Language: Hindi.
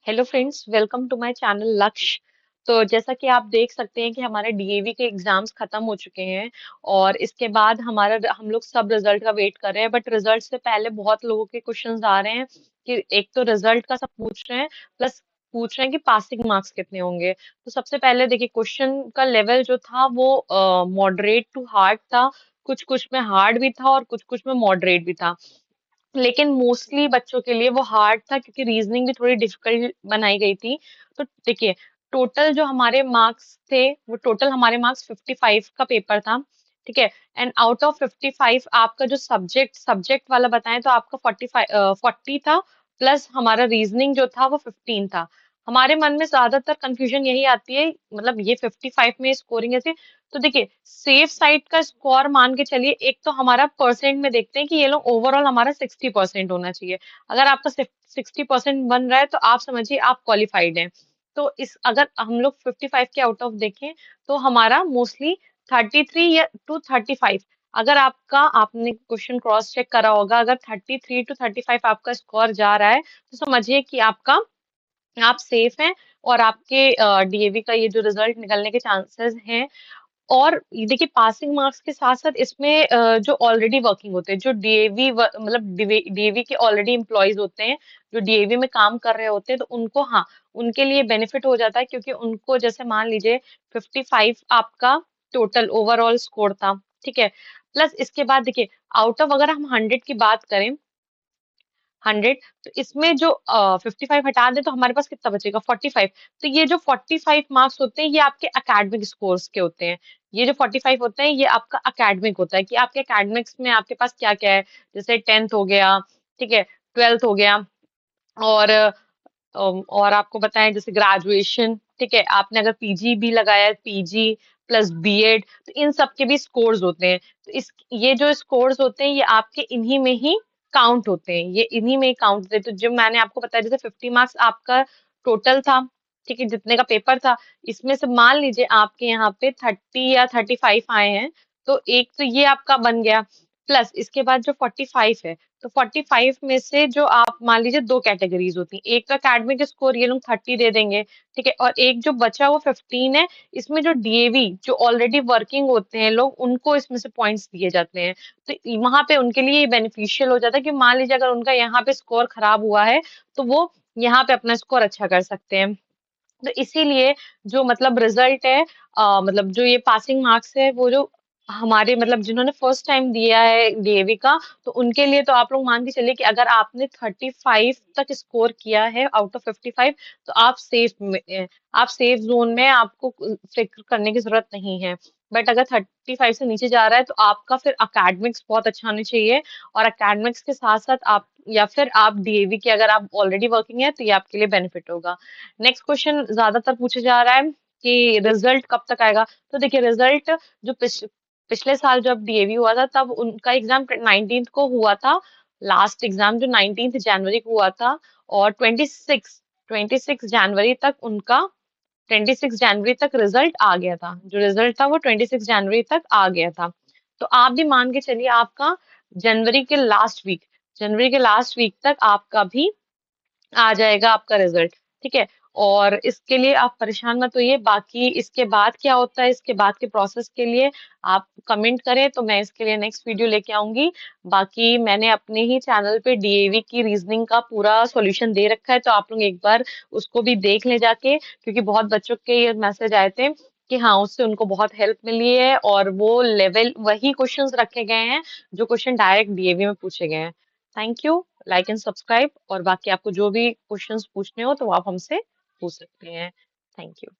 Hello friends, welcome to my channel Lakshya. तो जैसा कि आप देख सकते हैं कि हमारे डीएवी के एग्जाम्स खत्म हो चुके हैं और इसके बाद हम लोग सब रिजल्ट का वेट कर रहे हैं। बट रिजल्ट से पहले बहुत लोगों के क्वेश्चंस आ रहे हैं कि एक तो रिजल्ट का सब पूछ रहे हैं, प्लस पूछ रहे हैं कि पासिंग मार्क्स कितने होंगे। तो सबसे पहले देखिए, क्वेश्चन का लेवल जो था वो मॉडरेट टू हार्ड था। कुछ कुछ में हार्ड भी था और कुछ कुछ में मॉडरेट भी था, लेकिन मोस्टली बच्चों के लिए वो हार्ड था क्योंकि रीजनिंग भी थोड़ी डिफिकल्ट बनाई गई थी। तो देखिए, टोटल जो हमारे मार्क्स थे वो टोटल हमारे मार्क्स 55 का पेपर था। ठीक है। एंड आउट ऑफ 55 आपका जो सब्जेक्ट सब्जेक्ट वाला बताएं तो आपका 40 था, प्लस हमारा रीजनिंग जो था वो 15 था। हमारे मन में ज्यादातर कंफ्यूजन यही आती है, मतलब ये 55 में स्कोरिंग ऐसे। तो देखिए, सेफ साइड का स्कोर मान के चलिए, एक तो हमारा परसेंट में देखते हैं कि ये लोग ओवरऑल हमारा 60% होना चाहिए। अगर आपका 60% बन रहा है तो आप समझिए आप क्वालिफाइड हैं। तो इस अगर हम लोग 55 के आउट ऑफ देखें तो हमारा मोस्टली 33 या टू 35, अगर आपने क्वेश्चन क्रॉस चेक करा होगा, अगर 33 टू 35 आपका स्कोर जा रहा है तो समझिए कि आप सेफ हैं और आपके डीएवी का ये जो रिजल्ट निकलने के चांसेस हैं। और ये देखिए, पासिंग मार्क्स के साथ साथ इसमें जो ऑलरेडी वर्किंग होते हैं, जो डीएवी मतलब डीएवी के ऑलरेडी एम्प्लॉयज होते हैं, जो डीएवी में काम कर रहे होते हैं, तो उनको, हाँ, उनके लिए बेनिफिट हो जाता है क्योंकि उनको जैसे मान लीजिए 55 आपका टोटल ओवरऑल स्कोर था। ठीक है। प्लस इसके बाद देखिए, आउट ऑफ अगर हम 100 की बात करें, 100, तो इसमें जो 55 हटा दें तो हमारे पास कितना बचेगा, 45। तो ये जो 45 मार्क्स होते हैं ये आपके एकेडमिक स्कोर्स के होते हैं। ये जो 45 होते हैं ये आपका एकेडमिक होता है कि आपके एकेडमिक्स में आपके पास क्या क्या है। जैसे 10th हो गया, ठीक है, 12th हो गया, और और आपको बताएं जैसे ग्रेजुएशन, ठीक है, आपने अगर पीजी भी लगाया है, पीजी प्लस बीएड, तो इन सब के भी स्कोर्स होते हैं। तो इस ये जो स्कोर्स होते हैं ये आपके इन्हीं में ही काउंट होते हैं, ये इन्हीं में ही काउंट होते हैं। तो जो मैंने आपको बताया, जैसे 50 मार्क्स आपका टोटल था, ठीक है, जितने का पेपर था, इसमें से मान लीजिए आपके यहाँ पे 30 या 35 आए हैं, तो एक तो ये आपका बन गया। प्लस इसके बाद जो 45 है, तो 45 में से जो आप मान लीजिए दो कैटेगरीज होती हैं, एक तो एकेडमिक स्कोर ये लोग 30 दे देंगे, ठीक है, और एक जो बचा वो 15 है। इसमें जो डीएवी जो ऑलरेडी वर्किंग होते हैं लोग, उनको इसमें से पॉइंट्स दिए जाते हैं। तो वहां पे उनके लिए बेनिफिशियल हो जाता है कि मान लीजिए अगर उनका यहाँ पे स्कोर खराब हुआ है तो वो यहाँ पे अपना स्कोर अच्छा कर सकते हैं। तो इसीलिए जो मतलब रिजल्ट है, मतलब जो ये पासिंग मार्क्स है, वो जो हमारे मतलब जिन्होंने फर्स्ट टाइम दिया है डीएवी का, तो उनके लिए तो आप लोग मान के चलिए कि अगर आपने 35 तक स्कोर किया है आउट ऑफ 55, तो आप सेफ में, आप सेफ जोन में, आपको फिक्र करने की जरूरत नहीं है। बट अगर 35 से नीचे जा रहा है तो आपका फिर अकेडमिक्स बहुत अच्छा होना चाहिए, और अकेडमिक्स के साथ साथ आप, या फिर आप डीएवी के अगर आप ऑलरेडी वर्किंग है तो ये आपके लिए बेनिफिट होगा। नेक्स्ट क्वेश्चन ज्यादातर पूछा जा रहा है कि रिजल्ट कब तक आएगा। तो देखिए, रिजल्ट जो पिछले साल जब डीएवी हुआ था तब उनका एग्जाम 19 को हुआ था। लास्ट एग्जाम जो 19 जनवरी को हुआ था, और 26 जनवरी तक उनका, 26 जनवरी तक रिजल्ट आ गया था। जो रिजल्ट था वो 26 जनवरी तक आ गया था। तो आप भी मान के चलिए आपका जनवरी के लास्ट वीक जनवरी के लास्ट वीक तक आपका भी आ जाएगा आपका रिजल्ट। ठीक है। और इसके लिए आप परेशान मत होइए। बाकी इसके बाद क्या होता है, इसके बाद के प्रोसेस के लिए आप कमेंट करें तो मैं इसके लिए नेक्स्ट वीडियो लेके आऊंगी। बाकी मैंने अपने ही चैनल पे डीएवी की रीजनिंग का पूरा सॉल्यूशन दे रखा है, तो आप लोग एक बार उसको भी देख ले जाके, क्योंकि बहुत बच्चों के ये मैसेज आए थे कि हाँ, उससे उनको बहुत हेल्प मिली है और वो लेवल वही क्वेश्चंस रखे गए हैं जो क्वेश्चन डायरेक्ट डीएवी में पूछे गए हैं। Thank you. Like and subscribe, और बाकी आपको जो भी क्वेश्चंस पूछने हो तो आप हमसे पूछ सकते हैं। Thank you.